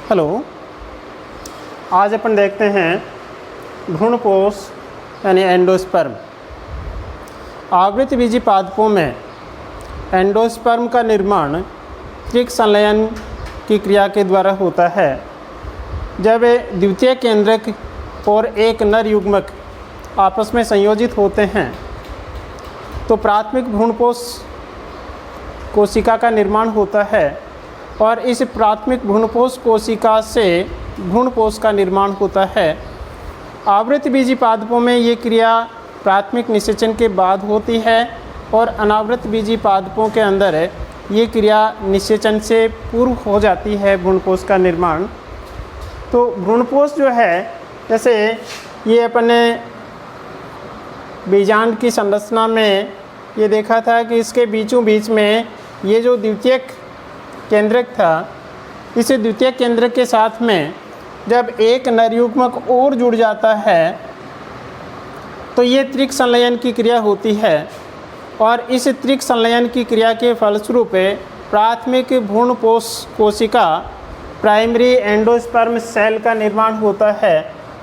Hello, आज अपन देखते हैं भ्रूणपोष यानी एंडोस्पर्म। आवृतबीजी पादपों में एंडोस्पर्म का निर्माण त्रिक संलयन की क्रिया के द्वारा होता है। जब द्वितीय केंद्रक और एक नर युग्मक आपस में संयोजित होते हैं तो प्राथमिक भ्रूणपोष कोशिका का निर्माण होता है और इस प्राथमिक भ्रूणपोष कोशिका से भ्रूणपोष का निर्माण होता है। आवृतबीजी पादपों में ये क्रिया प्राथमिक निषेचन के बाद होती है और अनावृतबीजी पादपों के अंदर ये क्रिया निषेचन से पूर्व हो जाती है भ्रूणपोष का निर्माण। तो भ्रूणपोष जो है, जैसे ये अपने बीजांड की संरचना में ये देखा था कि इसके बीचों बीच में ये जो द्वितीयक केंद्रक था, इस द्वितीयक केंद्रक के साथ में जब एक नरयुग्मक और जुड़ जाता है तो ये त्रिक संलयन की क्रिया होती है और इस त्रिक संलयन की क्रिया के फलस्वरूप प्राथमिक भ्रूणपोष कोशिका प्राइमरी एंडोस्पर्म सेल का निर्माण होता है।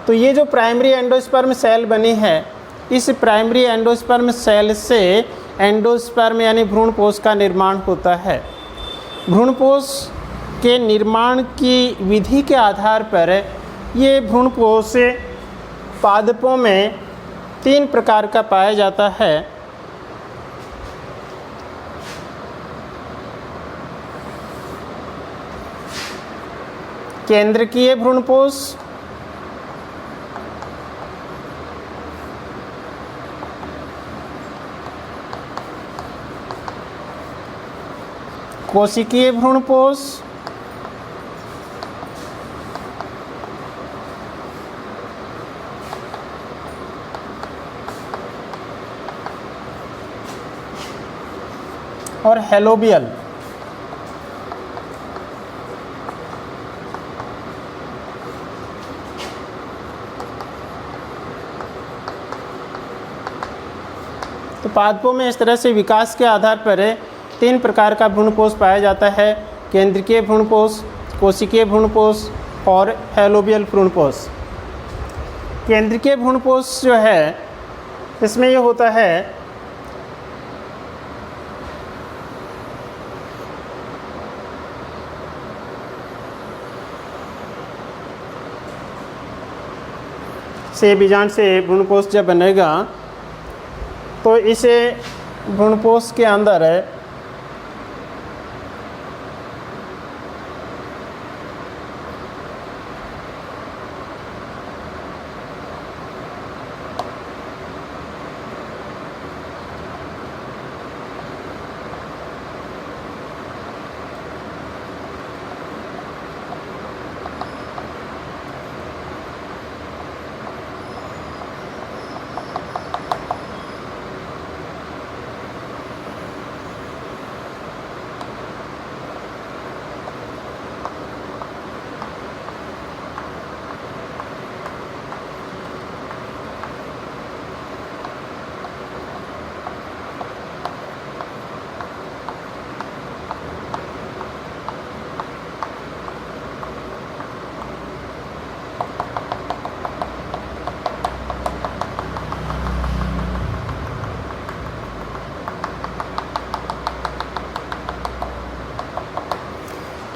तो ये जो प्राइमरी एंडोस्पर्म सेल बनी है, इस प्राइमरी एंडोस्पर्म सेल से एंडोस्पर्म यानी भ्रूणपोष का निर्माण होता है। भ्रूणपोष के निर्माण की विधि के आधार पर ये भ्रूणपोष पादपों में 3 प्रकार का पाया जाता है। केंद्रकीय भ्रूणपोष, कोशिकीय भ्रूणपोष, और हेलोबियल। तो पादपों में इस तरह से विकास के आधार पर 3 प्रकार का भ्रूणपोष पाया जाता है: केंद्रकीय भ्रूणपोष, कोशिकीय भ्रूणपोष और हेलोबियल भ्रूणपोष। केंद्रकीय भ्रूणपोष जो है, इसमें ये होता है से बीजांड से भ्रूणपोष जब बनेगा तो इसे भ्रूणपोष के अंदर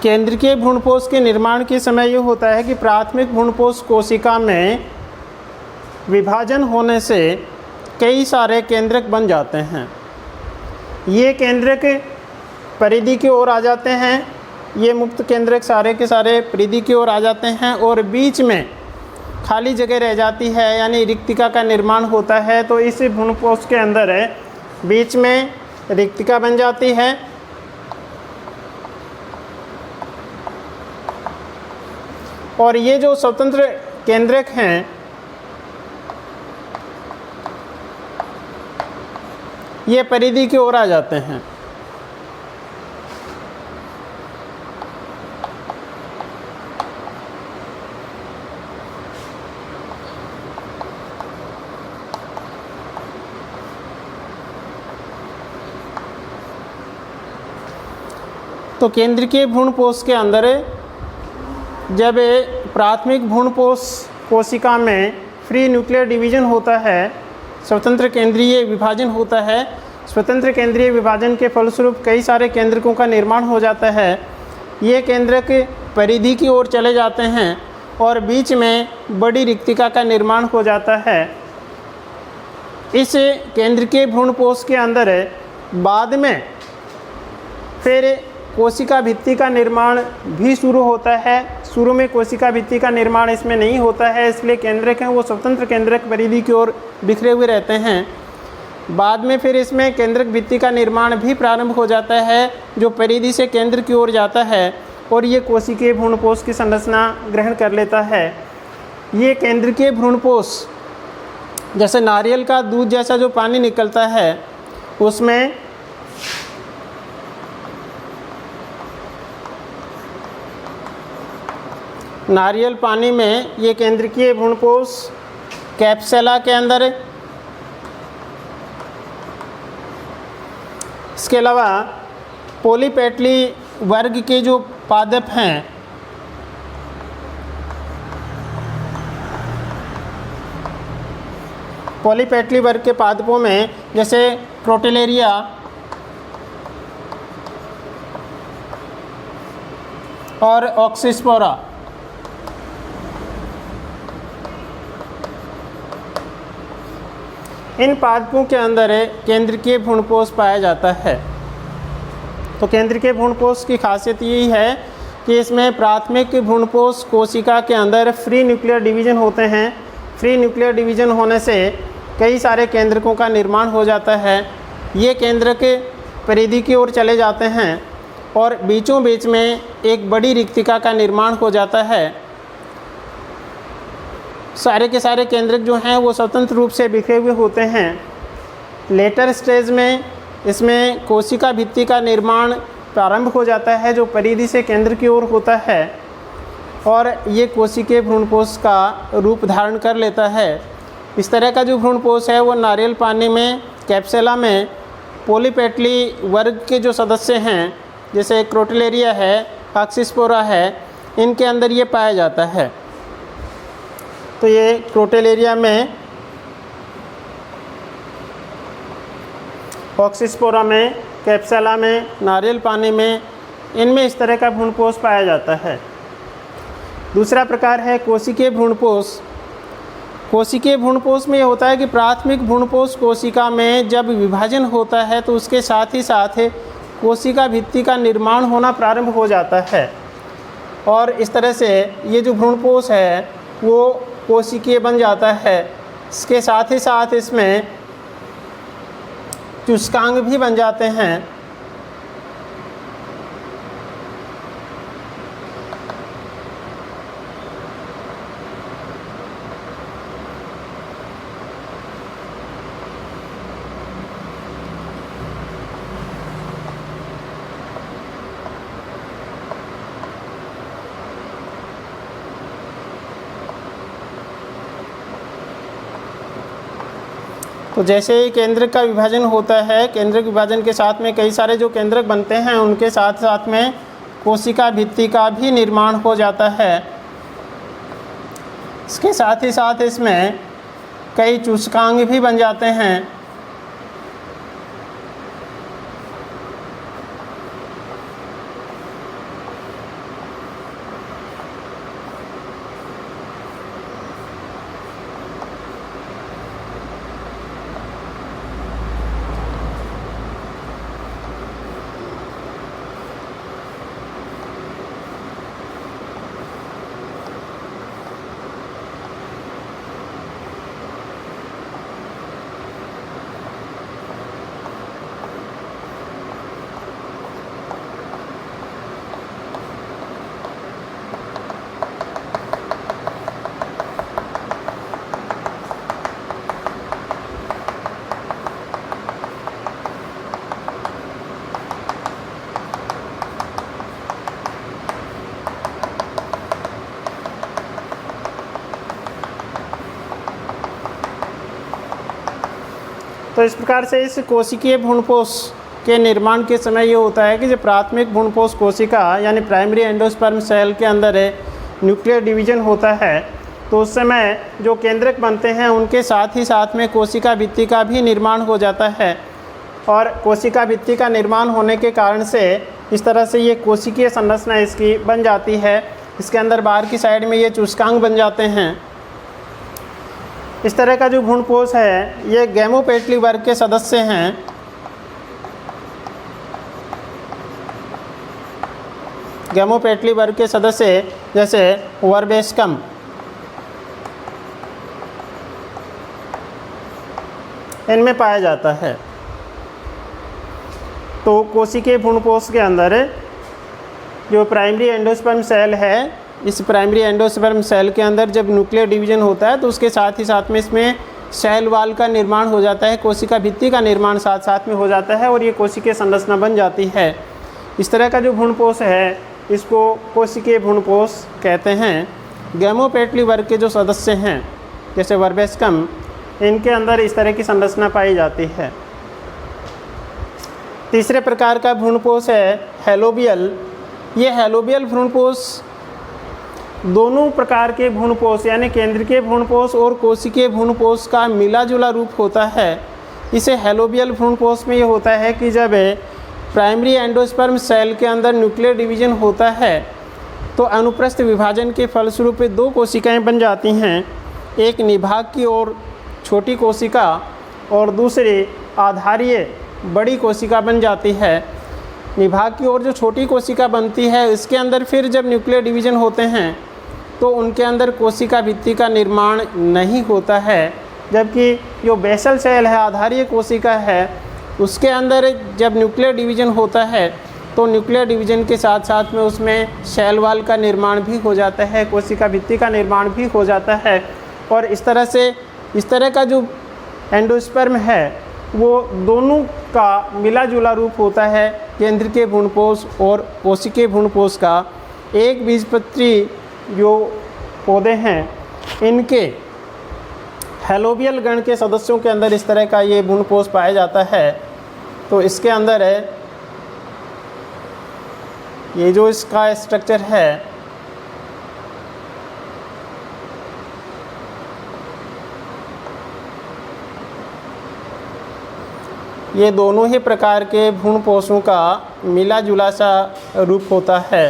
केंद्रकीय भ्रूणपोष के निर्माण के समय ये होता है कि प्राथमिक भ्रूणपोष कोशिका में विभाजन होने से कई सारे केंद्रक बन जाते हैं। ये केंद्रक परिधि की ओर आ जाते हैं, ये मुक्त केंद्रक सारे के सारे परिधि की ओर आ जाते हैं और बीच में खाली जगह रह जाती है, यानी रिक्तिका का निर्माण होता है। तो इस भ्रूणपोष के अंदर बीच में रिक्तिका बन जाती है और ये जो स्वतंत्र केंद्रक हैं, ये परिधि की ओर आ जाते हैं। तो केंद्रीय भ्रूणपोष के अंदर जब प्राथमिक भ्रूणपोष कोशिका में फ्री न्यूक्लियर डिवीजन होता है, स्वतंत्र केंद्रीय विभाजन होता है, स्वतंत्र केंद्रीय विभाजन के फलस्वरूप कई सारे केंद्रकों का निर्माण हो जाता है। ये केंद्रक परिधि की ओर चले जाते हैं और बीच में बड़ी रिक्तिका का निर्माण हो जाता है। इस केंद्रीय भ्रूणपोष के अंदर बाद में फिर कोशिका भित्ति का निर्माण भी शुरू होता है। शुरू में कोशिका भित्ति का निर्माण इसमें नहीं होता है, इसलिए केंद्रक हैं वो स्वतंत्र केंद्रक परिधि की ओर बिखरे हुए रहते हैं। बाद में फिर इसमें केंद्रक भित्ति का निर्माण भी प्रारंभ हो जाता है, जो परिधि से केंद्र की ओर जाता है और ये कोशिकीय भ्रूणपोष की संरचना ग्रहण कर लेता है। ये केंद्रीय भ्रूणपोष जैसे नारियल का दूध जैसा जो पानी निकलता है, उसमें नारियल पानी में ये केंद्रीय भ्रूणपोष कैप्सुला के अंदर, इसके अलावा पॉलीपेटली वर्ग के जो पादप हैं, पॉलीपेटली वर्ग के पादपों में जैसे क्रोटेलेरिया और ऑक्सीस्पोरा, इन पादपों के अंदर केंद्रीय भ्रूणपोष पाया जाता है। तो केंद्रीय भ्रूणपोष की खासियत यही है कि इसमें प्राथमिक भ्रूणपोष कोशिका के अंदर फ्री न्यूक्लियर डिवीजन होते हैं। फ्री न्यूक्लियर डिवीजन होने से कई सारे केंद्रकों का निर्माण हो जाता है। ये केंद्रक परिधि की ओर चले जाते हैं और बीचों बीच में एक बड़ी रिक्तिका का निर्माण हो जाता है। सारे के सारे केंद्रक जो हैं वो स्वतंत्र रूप से बिखरे हुए होते हैं। लेटर स्टेज में इसमें कोशिका भित्ति का निर्माण प्रारंभ हो जाता है, जो परिधि से केंद्र की ओर होता है और ये कोशिकीय भ्रूणपोष का रूप धारण कर लेता है। इस तरह का जो भ्रूणपोष है वो नारियल पानी में, कैप्सुला में पॉलीपेटली वर्ग के जो सदस्य हैं जैसे क्रोटेलेरिया है, ऑक्सीस्पोरा है, इनके अंदर ये पाया जाता है। तो ये क्रोटेलेरिया में, ऑक्सीस्पोरा में, कैप्सुला में, नारियल पानी में, इनमें इस तरह का भ्रूणपोष पाया जाता है। दूसरा प्रकार है कोशिकीय भ्रूणपोष। कोशिकीय भ्रूणपोष में ये होता है कि प्राथमिक भ्रूणपोष कोशिका में जब विभाजन होता है तो उसके साथ ही साथ कोशिका भित्ति का निर्माण होना प्रारंभ हो जाता है और इस तरह से ये जो भ्रूणपोष है वो कोशिकीय बन जाता है। इसके साथ ही साथ इसमें चुस्कांग भी बन जाते हैं। तो जैसे ही केंद्रक का विभाजन होता है, केंद्रक विभाजन के साथ में कई सारे जो केंद्रक बनते हैं उनके साथ साथ में कोशिका भित्ति का भी निर्माण हो जाता है। इसके साथ ही साथ इसमें कई चूस्कांग भी बन जाते हैं। तो इस प्रकार से इस कोशिकीय भ्रूणपोष के निर्माण के समय ये होता है कि जो प्राथमिक भ्रूणपोष कोशिका यानी प्राइमरी एंडोस्पर्म सेल के अंदर न्यूक्लियर डिवीजन होता है तो उस समय जो केंद्रक बनते हैं उनके साथ ही साथ में कोशिका भित्ति का भी निर्माण हो जाता है। और कोशिका भित्ति का निर्माण होने के कारण से इस तरह से ये कोशिकीय संरचना इसकी बन जाती है। इसके अंदर बाहर की साइड में ये चूस्कांग बन जाते हैं। इस तरह का जो भ्रूणपोष है ये गैमोपेटली वर्ग के सदस्य हैं। गैमोपेटली वर्ग के सदस्य जैसे वर्बेस्कम, इनमें पाया जाता है। तो कोशिकीय भ्रूणपोष के अंदर जो प्राइमरी एंडोस्पर्म सेल है, इस प्राइमरी एंडोस्पर्म सेल के अंदर जब न्यूक्लियर डिवीजन होता है तो उसके साथ ही साथ में इसमें सेल वाल का निर्माण हो जाता है, कोशिका भित्ति का निर्माण साथ साथ में हो जाता है और ये कोशिकीय संरचना बन जाती है। इस तरह का जो भ्रूणपोष है इसको कोशिकीय भ्रूणपोष कहते हैं। गैमोपेटली वर्ग के जो सदस्य हैं जैसे वर्बेस्कम, इनके अंदर इस तरह की संरचना पाई जाती है। तीसरे प्रकार का भ्रूणपोष है हेलोबियल। ये हेलोबियल भ्रूणपोष दोनों प्रकार के भ्रूणपोष यानी केंद्रीय भ्रूणपोष और कोशिकीय भ्रूणपोष का मिला जुला रूप होता है। इसे हेलोबियल भ्रूणपोष में ये होता है कि जब प्राइमरी एंडोस्पर्म सेल के अंदर न्यूक्लियर डिवीजन होता है तो अनुप्रस्थ विभाजन के फलस्वरूप दो कोशिकाएं बन जाती हैं, एक निभाग की ओर छोटी कोशिका और दूसरी आधारीय बड़ी कोशिका बन जाती है। निभाग की ओर जो छोटी कोशिका बनती है इसके अंदर फिर जब न्यूक्लियर डिवीजन होते हैं तो उनके अंदर कोशिका भित्ति का निर्माण नहीं होता है, जबकि जो बेसल सेल है, आधारीय कोशिका है, उसके अंदर जब न्यूक्लियर डिवीजन होता है तो न्यूक्लियर डिवीजन के साथ साथ में उसमें सेल वाल का निर्माण भी हो जाता है, कोशिका भित्ति का निर्माण भी हो जाता है। और इस तरह से इस तरह का जो एंडोस्पर्म है वो दोनों का मिला जुला रूप होता है, केंद्रीय भ्रूणपोष और कोशिकीय भ्रूणपोष का। एक बीजपत्री जो पौधे हैं इनके हेलोबियल गण के सदस्यों के अंदर इस तरह का ये भ्रूणपोष पाया जाता है। तो इसके अंदर है ये जो इसका स्ट्रक्चर है ये दोनों ही प्रकार के भ्रूणपोषों का मिला जुला सा रूप होता है।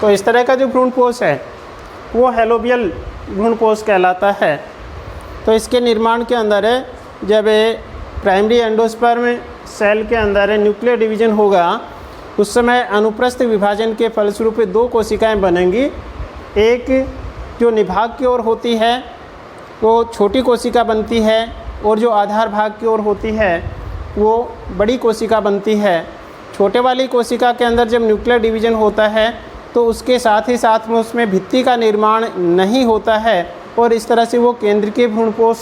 तो इस तरह का जो भ्रूणपोष है वो हेलोबियल भ्रूणपोष कहलाता है। तो इसके निर्माण के अंदर जब प्राइमरी एंडोस्पर्म सेल के अंदर न्यूक्लियर डिवीजन होगा उस समय अनुप्रस्थ विभाजन के फलस्वरूप दो कोशिकाएं बनेंगी। एक जो निभाग की ओर होती है वो छोटी कोशिका बनती है और जो आधार भाग की ओर होती है वो बड़ी कोशिका बनती है। छोटे वाली कोशिका के अंदर जब न्यूक्लियर डिवीजन होता है तो उसके साथ ही साथ में उसमें भित्ति का निर्माण नहीं होता है और इस तरह से वो केंद्रीय भ्रूणपोष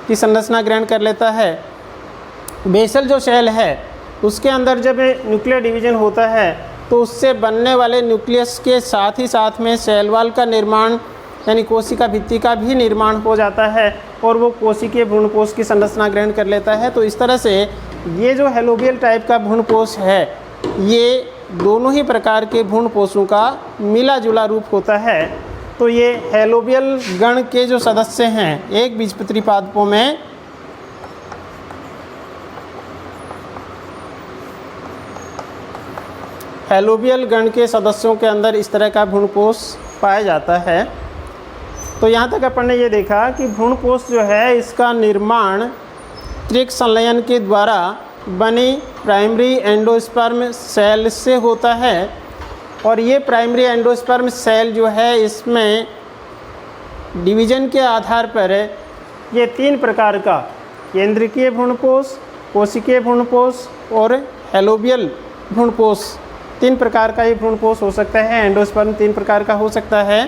की संरचना ग्रहण कर लेता है। बेसल जो सेल है उसके अंदर जब न्यूक्लियर डिवीजन होता है तो उससे बनने वाले न्यूक्लियस के साथ ही साथ में सेल वाल का निर्माण यानी कोशिका भित्ति का भी निर्माण हो जाता है और वो कोशिकीय भ्रूणपोष की संरचना ग्रहण कर लेता है। तो इस तरह से ये जो हेलोबियल टाइप का भ्रूणपोष है ये दोनों ही प्रकार के भ्रूणपोषों का मिला जुला रूप होता है। तो ये हेलोबियल गण के जो सदस्य हैं एक बीजपत्री पादपों में हेलोबियल गण के सदस्यों के अंदर इस तरह का भ्रूणपोष पाया जाता है। तो यहाँ तक अपन ने ये देखा कि भ्रूणपोष जो है इसका निर्माण त्रिक संलयन के द्वारा बनी प्राइमरी एंडोस्पर्म सेल से होता है और ये प्राइमरी एंडोस्पर्म सेल जो है इसमें डिवीजन के आधार पर ये तीन प्रकार का केंद्रीय भ्रूणपोष, कोशिकीय भ्रूणपोष और हेलोबियल भ्रूणपोष, तीन प्रकार का ये भ्रूणपोष हो सकता है। एंडोस्पर्म तीन प्रकार का हो सकता है।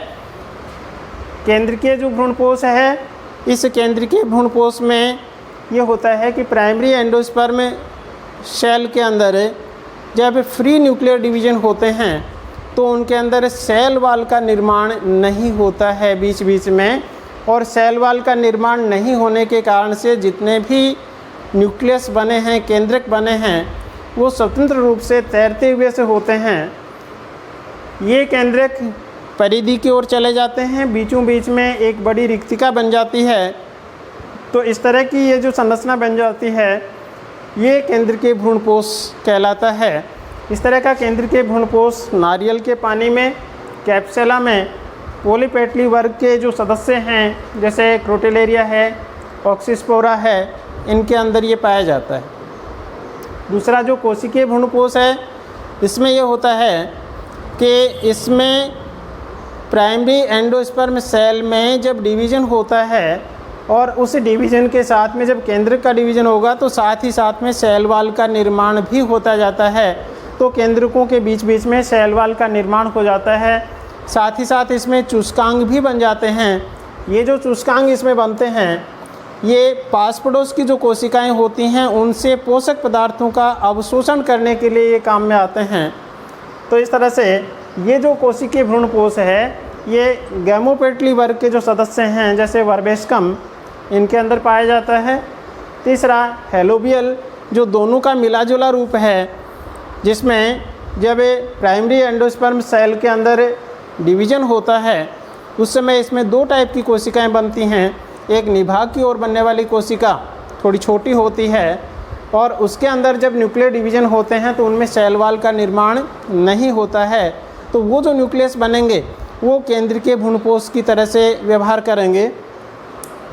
केंद्रीय जो भ्रूणपोष है इस केंद्रीय भ्रूणपोष में ये होता है कि प्राइमरी एंडोस्पर्म सेल के अंदर जब फ्री न्यूक्लियर डिवीजन होते हैं तो उनके अंदर सेल वॉल का निर्माण नहीं होता है बीच बीच में, और सेल वॉल का निर्माण नहीं होने के कारण से जितने भी न्यूक्लियस बने हैं, केंद्रक बने हैं, वो स्वतंत्र रूप से तैरते हुए से होते हैं। ये केंद्रक परिधि की ओर चले जाते हैं, बीचों बीच में एक बड़ी रिक्तिका बन जाती है। तो इस तरह की ये जो संरचना बन जाती है, ये केंद्रीय भ्रूणपोष कहलाता है। इस तरह का केंद्रीय भ्रूणपोष नारियल के पानी में, कैप्सुला में पॉलीपेटली वर्ग के जो सदस्य हैं जैसे क्रोटेलेरिया है, ऑक्सीस्पोरा है, इनके अंदर ये पाया जाता है। दूसरा जो कोशिकीय भ्रूणपोष है, इसमें ये होता है कि इसमें प्राइमरी एंडोस्पर्म सेल में जब डिवीज़न होता है और उस डिवीज़न के साथ में जब केंद्रक का डिवीज़न होगा तो साथ ही साथ में सेल वॉल का निर्माण भी होता जाता है। तो केंद्रकों के बीच बीच में सेल वॉल का निर्माण हो जाता है। साथ ही साथ इसमें चूस्कांग भी बन जाते हैं। ये जो चूस्कांग इसमें बनते हैं, ये पास पड़ोस की जो कोशिकाएं होती हैं उनसे पोषक पदार्थों का अवशोषण करने के लिए ये काम में आते हैं। तो इस तरह से ये जो कोशिकीय भ्रूणपोष है, ये गैमोपेटली वर्ग के जो सदस्य हैं जैसे वर्बेस्कम, इनके अंदर पाया जाता है। तीसरा हेलोबियल, जो दोनों का मिला जुला रूप है, जिसमें जब प्राइमरी एंडोस्पर्म सेल के अंदर डिवीज़न होता है उस समय इसमें दो टाइप की कोशिकाएं बनती हैं। एक निभाग की ओर बनने वाली कोशिका थोड़ी छोटी होती है, और उसके अंदर जब न्यूक्लियर डिवीज़न होते हैं तो उनमें सेल वॉल का निर्माण नहीं होता है। तो वो जो न्यूक्लियस बनेंगे वो केंद्रीय भ्रूणपोष की तरह से व्यवहार करेंगे।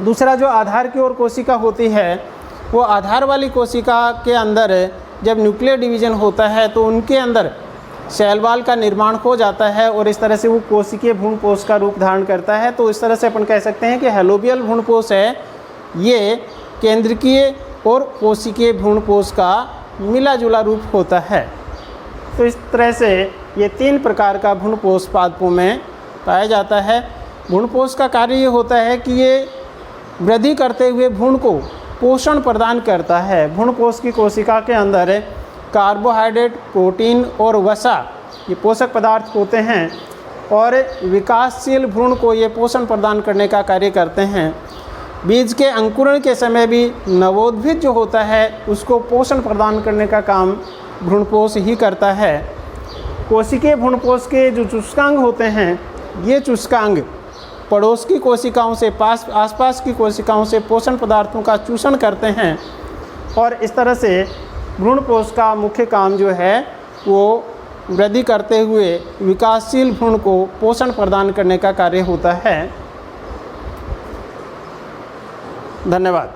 दूसरा जो आधार की ओर कोशिका होती है, वो आधार वाली कोशिका के अंदर जब न्यूक्लियर डिवीज़न होता है तो उनके अंदर सेल वॉल का निर्माण हो जाता है और इस तरह से वो कोशिकीय भ्रूणपोष का रूप धारण करता है। तो इस तरह से अपन कह सकते हैं कि हेलोबियल भ्रूणपोष है, ये केंद्रीय और कोशिकीय भ्रूणपोष का मिला जुला रूप होता है। तो इस तरह से ये तीन प्रकार का भ्रूणपोष पादपों में पाया जाता है। भ्रूणपोष का कार्य ये होता है कि ये वृद्धि करते हुए भ्रूण को पोषण प्रदान करता है। भ्रूणपोष की कोशिका के अंदर कार्बोहाइड्रेट, प्रोटीन और वसा ये पोषक पदार्थ होते हैं, और विकासशील भ्रूण को ये पोषण प्रदान करने का कार्य करते हैं। बीज के अंकुरण के समय भी नवोद्भिद जो होता है उसको पोषण प्रदान करने का काम भ्रूणपोष ही करता है। कोशिकीय भ्रूणपोष के जो चूस्कांग होते हैं, ये चूस्कांग पड़ोस की कोशिकाओं से आसपास की कोशिकाओं से पोषण पदार्थों का चूषण करते हैं, और इस तरह से भ्रूणपोष का मुख्य काम जो है वो वृद्धि करते हुए विकासशील भ्रूण को पोषण प्रदान करने का कार्य होता है। धन्यवाद।